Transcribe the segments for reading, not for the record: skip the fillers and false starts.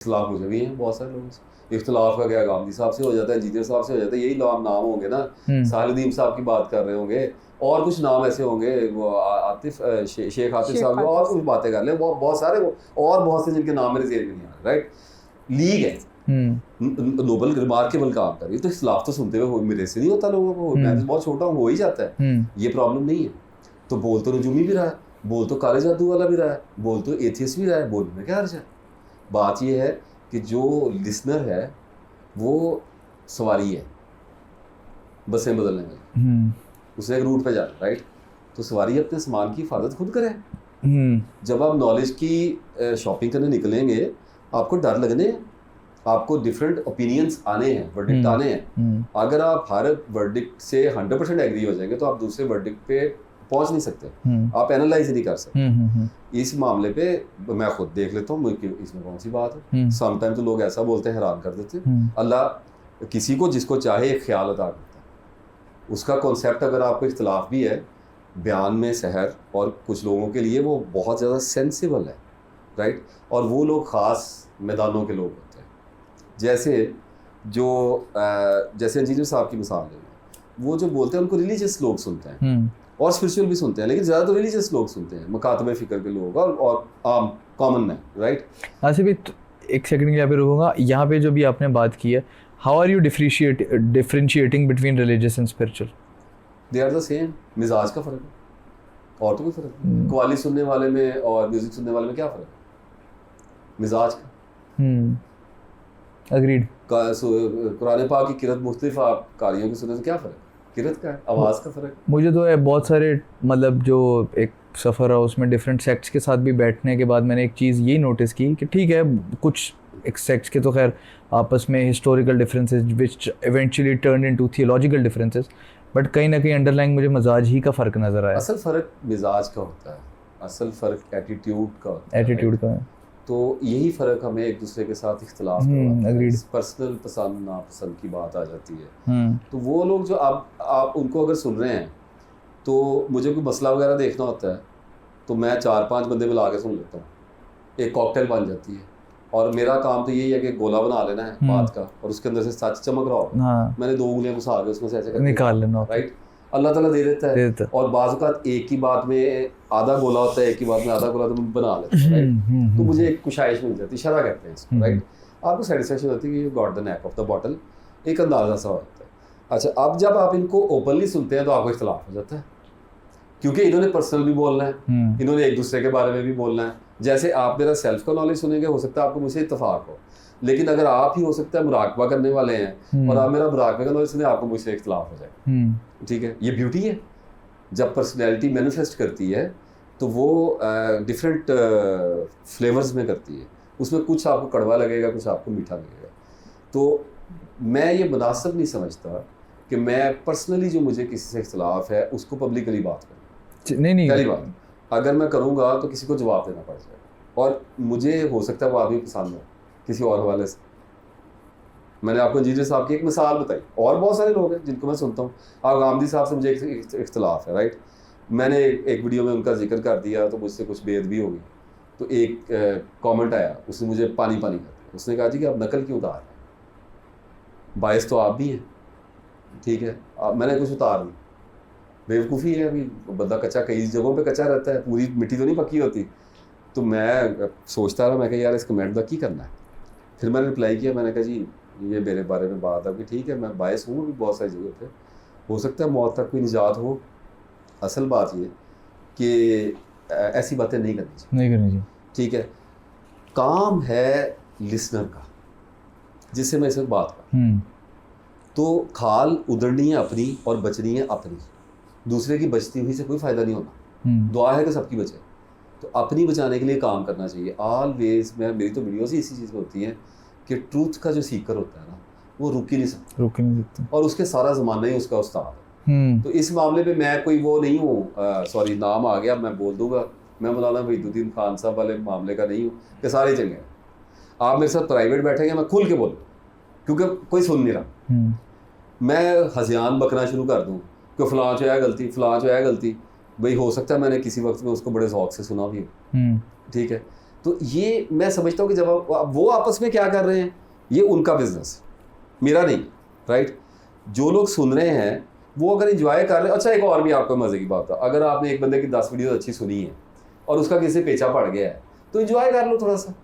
इख्तलाफ मुझे भी हैं बहुत सारे लोगों से। इख्तलाफ का क्या, गांधी साहब से हो जाता है, इंजीनियर साहब से हो जाता है, यही नाम होंगे ना। साहिल साहब की बात कर रहे होंगे, और कुछ नाम ऐसे होंगे, वो आतिफ शेख आतिफ साहब की, और कुछ बातें कर ले, बहुत सारे, और बहुत से जिनके नाम मेरे जेल में नहीं आ रहे। राइट, लीग है, नोबल रिमार्केबल काम कर रही है, तो इख्तलाफ तो सुनते हुए मेरे से नहीं होता लोगों को, मैं तो बहुत छोटा हूँ, हो ही जाता है, ये प्रॉब्लम नहीं है। तो बोल तो रजूमी भी रहा है, बोल तो काले जादू वाला भी रहा है, बोल तो एथियस्ट भी रहा है, बोलने में क्या हर्ज है। बात ये है कि जो लिसनर है वो सवारी है बसें बदलने में, उसने एक रूट पे जाना, राइट, तो सवारी अपने सामान की हिफाजत खुद करे। जब आप नॉलेज की शॉपिंग करने निकलेंगे, आपको डर लगने हैं, आपको डिफरेंट ओपिनियंस आने हैं, वर्डिक्ट आने हैं। अगर आप हर वर्डिक्ट से 100% एग्री हो जाएंगे तो आप दूसरे वर्डिक्ट पे पहुंच नहीं सकते, आप एनालाइज ही नहीं कर सकते। इस मामले पे मैं खुद देख लेता हूँ, इसमें कौन सी बात है। समटाइम तो लोग ऐसा बोलते हैं, हैरान कर देते हैं। अल्लाह किसी को जिसको चाहे एक ख्याल अता करता है, उसका कॉन्सेप्ट अगर आपको इख्तलाफ भी है बयान में सहर, और कुछ लोगों के लिए वो बहुत ज़्यादा सेंसिबल है, राइट, और वो लोग ख़ास मैदानों के लोग होते हैं। जैसे जैसे इंजीनियर साहब की मिसाल ले, वो जो बोलते हैं उनको रिलीजियस लोग सुनते हैं और स्पिरिचुअल भी सुनते हैं, लेकिन ज़्यादा तो रिलीजियस लोग सुनते हैं, मकातबे फ़िक्र के लोग और आम कॉमन मैन, राइट। ऐसे भी एक सेकंड यहाँ पे रुकूंगा, यहाँ पे जो भी आपने बात की है, how are you differentiating between religious and spiritual? They are the same, मिजाज का फ़र्क है और तो कोई फ़र्क नहीं। कव्वाली सुनने वाले में और म्यूज़िक सुनने वाले में क्या फ़र्क है? मिजाज का। अग्रीड। कुरान पाक की किरत मुख्तलिफ आप कारियों की सुनने से क्या फ़र्क है? किरत का है, आवाज़ का फ़र्क। मुझे तो है बहुत सारे, मतलब जो एक सफ़र रहा उसमें डिफरेंट सेक्ट्स के साथ भी बैठने के बाद मैंने एक चीज़ ये नोटिस की कि ठीक है, कुछ एक सेक्ट्स के तो खैर आपस में historical differences which eventually turn into theological differences, but कहीं ना कहीं अंडरलाइंग मुझे मजाज ही का फ़र्क नज़र आया। असल फ़र्क मिजाज का होता है, असल फ़र्क एटीट्यूड का होता है, एटीट्यूड का है। तो यही फ़र्क हमें एक दूसरे के साथ इख्तलाफ पर्सनल पसंद नापसंद की बात आ जाती है। तो वो लोग जो आप उनको अगर सुन रहे हैं, तो मुझे कोई मसला वगैरह देखना होता है तो मैं 4-5 बंदे मिला के सुन लेता हूँ, एक कॉकटेल बन जाती है। और मेरा काम तो यही है कि गोला बना लेना है बात का, और उसके अंदर से सच चमक रहा हो, मैंने 2 उंगलियां घुसा के उसमें से ऐसे निकाल लेना, राइट। अल्लाह ताला दे देता है। और बाज़ औक़ात एक ही बात में आधा गोला होता है, एक ही बात में आधा गोला, तो मैं बना लेता हूँ, राइट। तो मुझे एक कुशाइश मिल जाती है, शरा कहते हैं इसको, राइट। आपको सेटिस्फेक्शन होती है कि you got the neck of the bottle, एक अंदाजा सा होता है। अच्छा, अब जब आप इनको ओपनली सुनते हैं तो आपको इख्तलाफ हो जाता है, क्योंकि इन्होंने पर्सनल भी बोलना है, इन्होंने एक दूसरे के बारे में भी बोलना है। जैसे आप मेरा सेल्फ का नॉलेज सुनेंगे, हो सकता है आपको मुझसे इत्तेफाक हो, लेकिन अगर आप ही हो सकता है मुराकबा करने वाले हैं और आप मेरा मुराकबे का नॉलेज सुने, आपको मुझसे इख्तलाफ हो जाए। ठीक है, ये ब्यूटी है। जब पर्सनैलिटी मैनिफेस्ट करती है तो वो डिफरेंट फ्लेवर्स में करती है, उसमें कुछ आपको कड़वा लगेगा, कुछ आपको मीठा लगेगा। तो मैं ये मुनासिब नहीं समझता कि मैं पर्सनली जो मुझे किसी से इख्तलाफ है उसको पब्लिकली बात करूँ। नहीं, पहली बात, अगर मैं करूँगा तो किसी को जवाब देना पड़ जाएगा, और मुझे हो सकता है वो आदमी पसंद हो किसी और हवाले से। मैंने आपको इंजीनियर साहब की एक मिसाल बताई, और बहुत सारे लोग हैं जिनको मैं सुनता हूँ। गांधी साहब से मुझे इख्तलाफ है, राइट। मैंने एक वीडियो में उनका जिक्र कर दिया तो मुझसे कुछ बेअदबी हो गई, तो एक कमेंट आया, उसने मुझे पानी कर दिया। उसने कहा जी कि आप नकल क्यों उतार रहे हैं, बायस तो आप भी हैं, ठीक है, मैंने कुछ उतार दी, बेवकूफ़ी है। अभी बंदा कच्चा, कई जगहों पे कच्चा रहता है, पूरी मिट्टी तो नहीं पक्की होती। तो मैं सोचता रहा, मैं कहा यार इस कमेंट का क्या करना है। फिर मैंने रिप्लाई किया, मैंने कहा जी ये मेरे बारे में बात है कि ठीक है, मैं बायस हूँ अभी बहुत सारी जगह पे, हो सकता है मौत तक कोई निजात हो। असल बात ये कि ऐसी बातें नहीं करनी चाहिए, ठीक है। काम है लिसनर का, जिससे मैं इसे बात कर, तो खाल उधड़नी है अपनी और बचनी है अपनी, दूसरे की बचती हुई से कोई फ़ायदा नहीं होना। दुआ है कि सबकी बचे, तो अपनी बचाने के लिए काम करना चाहिए ऑलवेज। मेरी तो वीडियोज़ ही इसी चीज़ में होती हैं कि ट्रूथ का जो सीकर होता है ना, वो रुक ही नहीं सकता, और उसके सारा ज़माना ही उसका उस्ताद है। तो इस मामले पे मैं कोई वो नहीं हूँ, सॉरी नाम आ गया मैं बोल दूँगा, मैं मौलाना वहीदुद्दीन खान साहब वाले मामले का नहीं हूँ कि सारी जगह आप मेरे साथ प्राइवेट बैठेंगे, मैं खुल के बोलूँ, क्योंकि कोई सुन नहीं रहा। मैं हज़ियान बकना शुरू कर दूँ कि फ़लाँ जो है गलती, फ़लाँ जो है गलती, भाई हो सकता है मैंने किसी वक्त में उसको बड़े ज़ौक़ से सुना भी हो, ठीक है, तो ये मैं समझता हूँ कि जब वो आपस में क्या कर रहे हैं ये उनका बिजनेस है, मेरा नहीं, राइट। जो लोग सुन रहे हैं वो अगर इंजॉय कर रहे हैं। अच्छा, एक और भी आपको मजे की बात है, अगर आपने एक बंदे की 10 वीडियो अच्छी सुनी है और उसका किसी से पेचा पड़ गया है तो इंजॉय कर लो थोड़ा सा,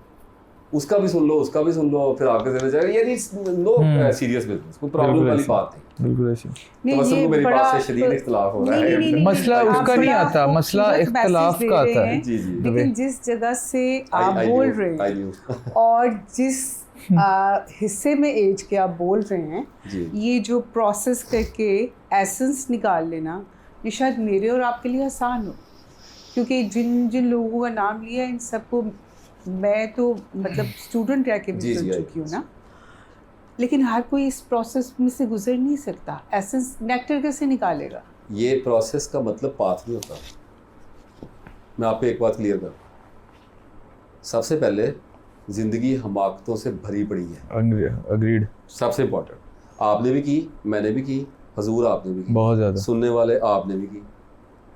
उसका भी सुन लो, उसका भी सुन लो, फिर आपके देना चाहिए। यानी नो सीरियस बिजनेस, कोई प्रॉब्लम वाली बात नहीं, बिल्कुल ऐसे। तो बस उनको मेरी बात से शदीद इख्तिलाफ हो रहा है। मसला उसका नहीं आता, मसला इख्तिलाफ का आता है। जी जी, लेकिन जिस जगह से आप बोल रहे हैं और जिस हिस्से में एज के आप बोल रहे हैं, ये जो प्रोसेस करके एसेंस निकाल लेना, ये शायद मेरे और आपके लिए आसान हो, क्योंकि जिन जिन लोगों का नाम लिया इन सबको मैं तो मतलब स्टूडेंट रह के भी सुन चुकी हूँ ना, लेकिन हर कोई इस प्रोसेस में से गुजर नहीं सकता। एसेंस नेक्टर कैसे निकालेगा? ये प्रोसेस का मतलब पाथ नहीं होता। मैं आपको एक बात क्लियर करूँ, सबसे पहले जिंदगी हमाकतों से भरी पड़ी है। अग्रीड। सबसे इम्पोर्टेंट, आपने भी की, मैंने भी की, हजूर आपने भी की, बहुत ज़्यादा, सुनने वाले आपने भी की,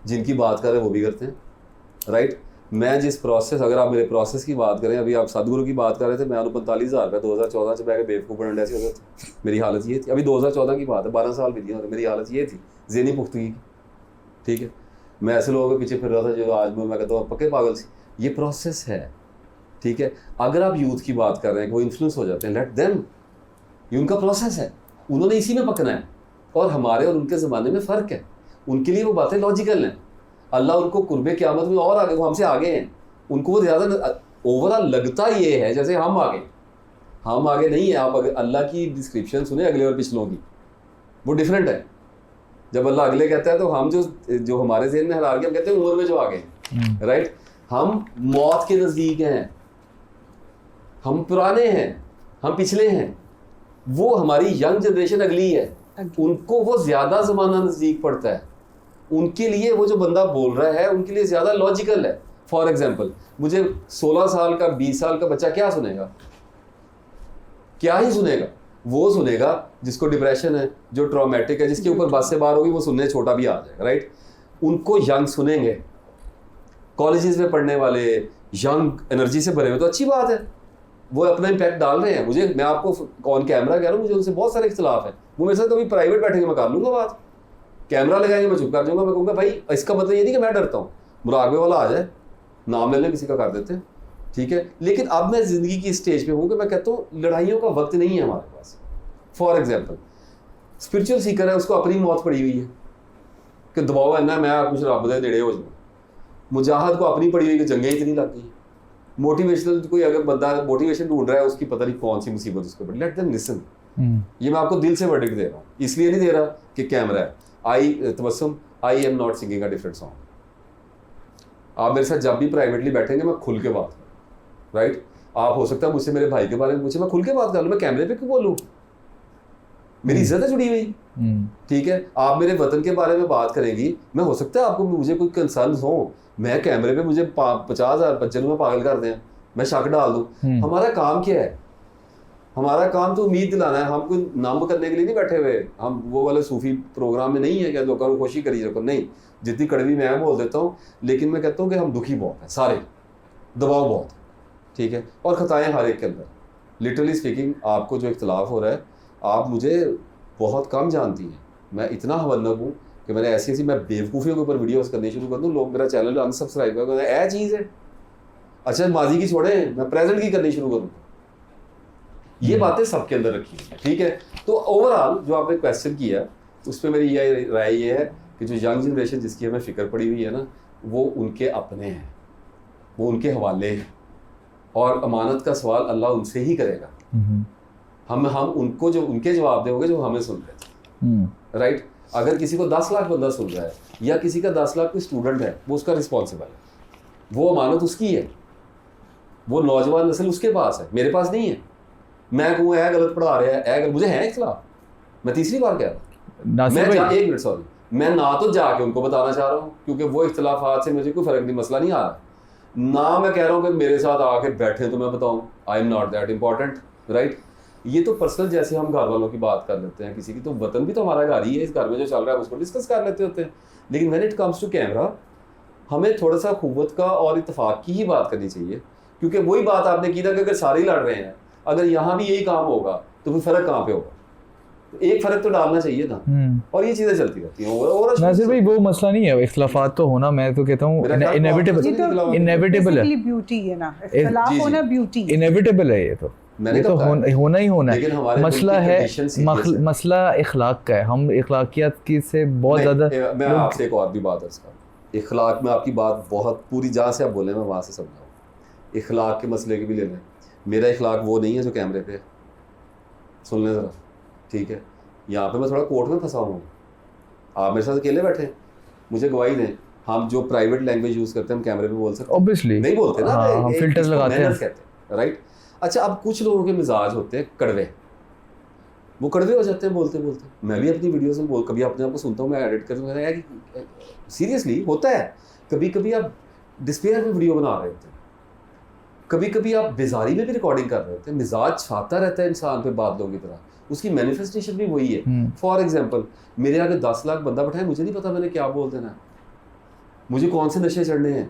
जिनकी बात कर रहे हैं वो भी करते हैं, राइट। मैं जिस प्रोसेस, अगर आप मेरे प्रोसेस की बात करें, अभी आप सदगुरु की बात कर रहे थे, मैं 45,000 रुपये 2014 से बैठे बेवकूफ़ बनने ऐसी होता था, मेरी हालत ये थी। अभी 2014 की बात है, 12 साल भी नहीं हो रहे, मेरी हालत ये थी ज़हनी पुख्तगी की, ठीक है। मैं ऐसे लोगों के पीछे फिर रहा था जो आज मैं कहता हूँ पक्के पागल सी। ये प्रोसेस है, ठीक है। अगर आप यूथ की बात कर रहे हैं कि वो इन्फ्लुएंस हो जाते हैं, लेट देम, ये उनका प्रोसेस है, उन्होंने इसी में पकना है। और हमारे और उनके ज़माने में फ़र्क है, उनके लिए वो बातें लॉजिकल हैं। अल्लाह उनको कुर्बे क़यामत में और आगे, वो हमसे आगे हैं, उनको वो ज़्यादा ओवरऑल लगता ये है जैसे हम आगे नहीं है। आप अगर अल्लाह की डिस्क्रिप्शन सुने अगले और पिछलों की, वो डिफरेंट है। जब अल्लाह अगले कहता है तो हम जो हमारे ज़हन में हरा गया, हम कहते हैं उम्र में जो आगे हैं, राइट। हम मौत के नज़दीक हैं, हम पुराने हैं, हम पिछले हैं। वो हमारी यंग जनरेशन अगली है, उनको वो ज़्यादा ज़माना नज़दीक पड़ता है। उनके लिए वो जो बंदा बोल रहा है उनके लिए ज़्यादा लॉजिकल है। फॉर एग्जाम्पल, मुझे 16 साल का 20 साल का बच्चा क्या सुनेगा? क्या ही सुनेगा? वो सुनेगा जिसको डिप्रेशन है, जो ट्रॉमेटिक है, जिसके ऊपर बस से बाहर होगी, वो सुनने छोटा भी आ जाएगा, राइट। उनको यंग सुनेंगे, कॉलेजेस में पढ़ने वाले यंग एनर्जी से भरे हुए, तो अच्छी बात है, वो अपना इम्पैक्ट डाल रहे हैं। मैं आपको ऑन कैमरा कह रहा हूँ, मुझे उनसे बहुत सारे इख्तिलाफ है। वो मेरे साथ कभी प्राइवेट बैठेंगे, मैं कर लूँगा बात, कैमरा लगाएंगे मैं चुप कर जाऊँगा, मैं कहूँगा भाई इसका मतलब ये नहीं कि मैं डरता हूँ, मुराकबे वाला आ जाए, नाम ले लें, किसी का कर देते हैं, ठीक है। लेकिन अब मैं ज़िंदगी की स्टेज पे हूँ कि मैं कहता हूँ लड़ाइयों का वक्त नहीं है हमारे पास। फॉर एग्जाम्पल, स्पिरिचुअल सीकर है, उसको अपनी मौत पड़ी हुई है कि दबाव है ना, मैं कुछ रब दे नेड़े हो जाऊँ। मुजाहिद को अपनी पड़ी हुई कि जंगें इतनी लग गई। मोटिवेशनल कोई अगर बंदा मोटिवेशन ढूंढ रहा है, उसकी पता नहीं कौन सी मुसीबत उसको पड़ी, लेट देम लिसन। ये मैं आपको दिल से वर्डिक्ट दे रहा हूँ, इसलिए नहीं दे रहा कि कैमरा है। I am not singing a different song. आप मेरे साथ जब भी प्राइवेटली बैठेंगे मैं खुल के बात करूँ, राइट। आप हो सकता है मुझसे मेरे भाई के बारे में पूछे, मैं खुल के बात कर लूँ, मैं कैमरे पे क्यों बोलूँ? मेरी इज्जत है जुड़ी हुई, ठीक है। आप मेरे वतन के बारे में बात करेंगी, मैं हो सकता है आपको मुझे कोई कंसर्न हो, मैं कैमरे पे मुझे 50,000 बच्चे में पागल कर दें, मैं शक डाल दूँ। हमारा काम क्या है? हमारा काम तो उम्मीद दिलाना है। हम कोई नाम करने के लिए नहीं बैठे हुए, हम वो वाले सूफी प्रोग्राम में नहीं है कि लोगों को खुशी करी रखो, नहीं। जितनी कड़वी मैं बोल देता हूँ, लेकिन मैं कहता हूँ कि हम दुखी बहुत हैं सारे, दबाव बहुत है, ठीक है, और ख़ताएँ हर एक के अंदर। लिटरली स्पीकिंग, आपको जो इख्तलाफ हो रहा है, आप मुझे बहुत कम जानती हैं। मैं इतना हवन्नक हूँ कि मैंने ऐसी मैं बेवकूफ़ियों के ऊपर वीडियोस करनी शुरू कर दूँ, लोग मेरा चैनल अनसब्सक्राइब कर दें, ऐ चीज़ है। अच्छा, माजी की छोड़ें, मैं प्रेजेंट की करनी शुरू करूँ। ये बातें सबके अंदर रखी है, ठीक है। तो ओवरऑल जो आपने क्वेश्चन किया, उस पर मेरी यह राय ये है कि जो यंग जनरेशन जिसकी हमें फ़िक्र पड़ी हुई है ना, वो उनके अपने हैं, वो उनके हवाले हैं, और अमानत का सवाल अल्लाह उनसे ही करेगा। हम उनको जो उनके जवाब देंगे जो हमें सुन रहे थे, राइट। अगर किसी को 10 लाख बंदा सुन रहा है, या किसी का 10 लाख कोई स्टूडेंट है, वो उसका रिस्पॉन्सिबल है, वो अमानत उसकी है, वो नौजवान नस्ल उसके पास है, मेरे पास नहीं है। मैं कहूँ ऐ गलत पढ़ा रहा है, मुझे है इख्तिलाफ, मैं तीसरी बार कह रहा हूँ, एक मिनट सॉरी, मैं ना तो जाके उनको बताना चाह रहा हूँ, क्योंकि वो इख्तिलाफात से मुझे कोई फ़र्क नहीं, मसला नहीं आ रहा, ना मैं कह रहा हूँ कि मेरे साथ आके बैठे तो मैं बताऊँ, I am not that important, right. ये तो पर्सनल, जैसे हम घर वालों की बात कर लेते हैं, किसी की, तो वतन भी तो हमारा घर ही है, इस घर में जो चल रहा है उसको डिस्कस कर लेते होते हैं। लेकिन when it comes to camera, हमें थोड़ा सा क़ुव्वत का और इत्तेफाक की ही बात करनी चाहिए, क्योंकि वही बात आपने की ना कि अगर सारे ही लड़ रहे हैं, अगर यहाँ भी यही काम होगा तो फिर फर्क कहाँ पे होगा? तो एक फर्क तो डालना चाहिए ना, और ये चीजें चलती रहती हैं। और नासिर भाई वो मसला नहीं है, इख्तिलाफात तो होना, मैं तो कहता हूँ इनएविटेबल है, ब्यूटी है ना, इख्तिलाफ होना ब्यूटी, इनएविटेबल है, ये तो होना ही होना है। मसला है मसला इखलाक का है, हम इखलाकियात की से बहुत ज़्यादा। मैं आपसे एक और भी बात अर्ज़ करूँ, इखलाक में आपकी बात बहुत पूरी जहाँ से आप बोले मैं वहाँ से समझाऊँ। इखलाक के मसले के भी ले लें, मेरा इखलाक वो नहीं है जो कैमरे पे, सुन लें ज़रा, ठीक है? यहाँ पे मैं थोड़ा कोर्ट में फंसा हूँ, आप मेरे साथ अकेले बैठे, मुझे गवाही दें, हम जो प्राइवेट लैंग्वेज यूज़ करते हैं हम कैमरे पे बोल सकते हैं? ऑब्वियसली नहीं बोलते ना, हम फिल्टर्स लगाते हैं, राइट? अच्छा, अब कुछ लोगों के मिजाज होते हैं कड़वे, वो कड़वे हो जाते हैं बोलते बोलते। मैं भी अपनी वीडियोस में कभी अपने आप को सुनता हूँ, मैं एडिट करता हूँ, यार सीरियसली होता है। कभी कभी आप डिस्पेयर में वीडियो बना रहे होते हैं, कभी कभी आप बेजारी में भी रिकॉर्डिंग कर रहे होते हैं, मिजाज छाता रहता है इंसान पे बादलों की तरह, उसकी मैनिफेस्टेशन भी वही है। फॉर एग्जाम्पल, मेरे आगे 10 लाख बंदा बैठा है, मुझे नहीं पता मैंने क्या बोल देना है, मुझे कौन से नशे चढ़ने हैं।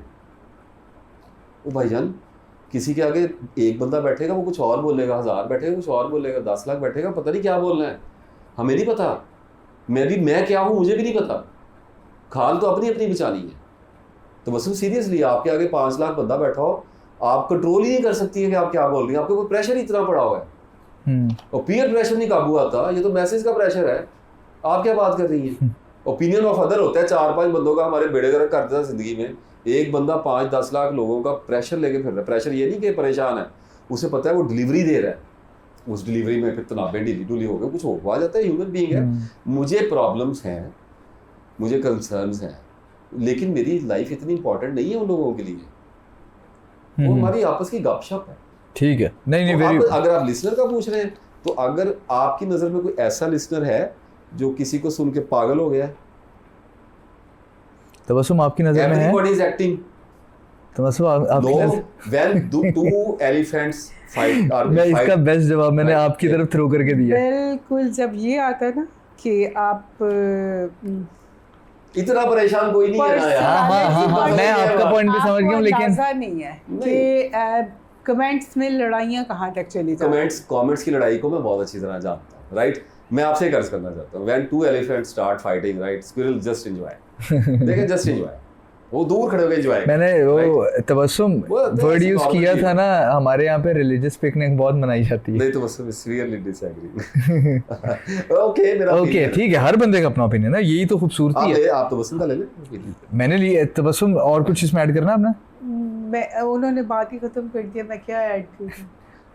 ओ भाईजान, किसी के आगे एक बंदा बैठेगा वो कुछ और बोलेगा, 1000 बैठेगा कुछ और बोलेगा, 10 लाख बैठेगा पता नहीं क्या बोलना है, हमें नहीं पता। मैं क्या हूँ मुझे भी नहीं पता, खाल तो अपनी अपनी बचानी है। तो बस सीरियसली आपके आगे 5 लाख बंदा बैठा हो, आप कंट्रोल ही नहीं कर सकती है कि आप क्या बोल रही हैं, आपके ऊपर प्रेशर ही इतना पड़ा हुआ है, और पीयर प्रेशर नहीं काबू आता, ये तो मैसेज का प्रेशर है। आप क्या बात कर रही हैं? ओपिनियन ऑफ अदर होता है, 4-5 बंदों का हमारे बेड़े गर्क कर देता है जिंदगी में। एक बंदा 5-10 लाख लोगों का प्रेशर लेके फिर रहा है। प्रेशर ये नहीं कि परेशान है, उसे पता है वो डिलीवरी दे रहा है, उस डिलीवरी में फिर तनाबें ढीली हो गए, कुछ हो जाता है, ह्यूमन बीइंग है। मुझे प्रॉब्लम्स हैं, मुझे कंसर्न्स हैं, लेकिन मेरी लाइफ इतनी इंपॉर्टेंट नहीं है उन लोगों के लिए, वो हमारी आपस की गपशप है, ठीक है? नहीं तो अगर आप लिसनर का पूछ रहे हैं, तो अगर आपकी नज़र में कोई ऐसा लिसनर है जो किसी को सुन के पागल हो गया है, तबस्सुम आपकी नज़र में है? Everybody is acting. तबस्सुम आपकी नज़र when two elephants fight or मैं इसका बेस्ट जवाब मैंने आपकी तरफ थ्रो करके दिया। बिल्कुल, जब ये आता है ना कि आप इतना परेशान कोई नहीं है ना यार। हाँ, मैं आपका पॉइंट भी समझ गया हूँ, लेकिन ऐसा नहीं है कि कमेंट्स में लड़ाइयाँ कहाँ तक चली जाती हैं। कमेंट्स की लड़ाई को मैं बहुत अच्छी तरह जानता हूँ, राइट? मैं आपसे एक अर्ज करना चाहता हूँ, when two elephants start fighting, right, squirrel just enjoy, देखें just enjoy, वो दूर खड़े होकर एंजॉय। मैंने वो तबस्सुम वर्ड यूज किया था ना, हमारे यहाँ पे रिलीजियस पिकनिक बहुत मनाई जाती है। नहीं Tabassum is really disagree. Okay मेरा ओके ठीक है, हर बंदे का अपना ओपिनियन है, यही तो खूबसूरती है। आप तबस्सुम का ले लें, मैंने लिया तबस्सुम, और कुछ इसमें ऐड करना अपना? उन्होंने बात ही खत्म कर दिया, मैं क्या ऐड करूं?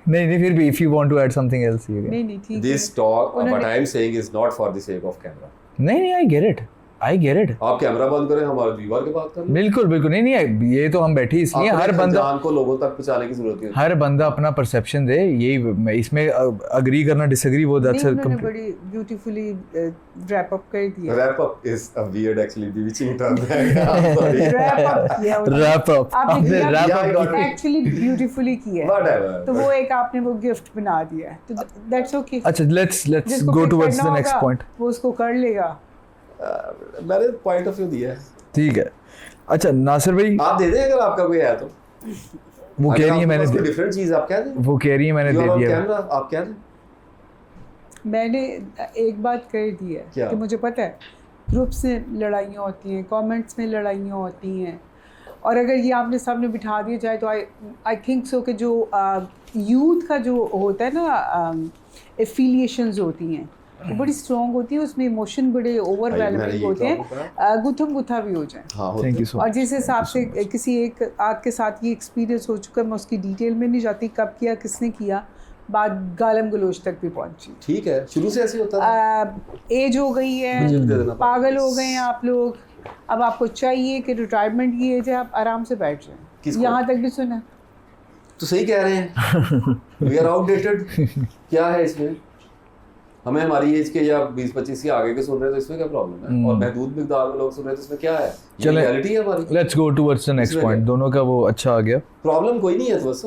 नहीं फिर भी if you want to add something else you can. नहीं ठीक है। This talk what I am saying is not for the sake of camera. नहीं I get it. आप कैमरा बंद करें, हमारे व्यूअर के बात करें। बिल्कुल नहीं, ये तो हम बैठे इसलिए, हर बंदा जान को लोगों तक पहुंचाने की जरूरत है, हर बंदा अपना परसेप्शन दे, यही इसमें अग्री करना डिसएग्री वो दैट्स उन्होंने बड़ी ब्यूटीफुली रैप अप कर दिया। Wrap up is a weird actually bitching term है। रैप अप आपने रैप अप एक्चुअली ब्यूटीफुली किया है, तो वो एक आपने वो गिफ्ट बना दिया है, तो दैट्स ओके। अच्छा let's go towards the next point. वो उसको कर लेगा, मैंने पॉइंट ऑफ व्यू दिया है, ठीक है। अच्छा नासिर भाई आप दे दें अगर आपका कोई है तो। वो कह रही है मैंने डिफरेंट चीज आप क्या दें, वो कह रही है मैंने दे दिया कैमरा, आप क्या दें? मैंने एक बात कर दी है कि मुझे पता है ग्रुप्स में लड़ाइयाँ होती हैं, कमेंट्स में लड़ाइयाँ होती हैं, और अगर ये आपने सामने बिठा दिया जाए तो आई थिंक सो कि जो यूथ का जो होता है ना एफिलिएशंस होती हैं वो बड़ी स्ट्रॉन्ग होती है, उसमें इमोशन बड़े ओवरवेलमिंग होते हैं, गुथम गुथा भी हो जाए। Thank you so much. और जिस हिसाब से किसी एक आपके साथ ये एक्सपीरियंस हो चुका है, मैं उसकी डिटेल में नहीं जाती, कब किया किसने किया, बात गालम गलोच तक भी पहुंची। ठीक है, शुरू से ऐसे होता है। एज हो गई है, पागल हो गए हैं आप लोग, अब आपको चाहिए कि रिटायरमेंट की एज है, आप आराम से बैठ जाएं। यहाँ तक भी सुना तो सही कह रहे हैं, वी आर आउटडेटेड। क्या है इसमें, हमें हमारी एज के या 20-25 के आगे के सुन रहे हैं तो इसमें क्या प्रॉब्लम है, और महदूद मिकदार में लोग सुन रहे हैं तो इसमें क्या है, ये रियलिटी है हमारी। Let's go towards the next point. दोनों का वो अच्छा आ गया, प्रॉब्लम कोई नहीं है तो बस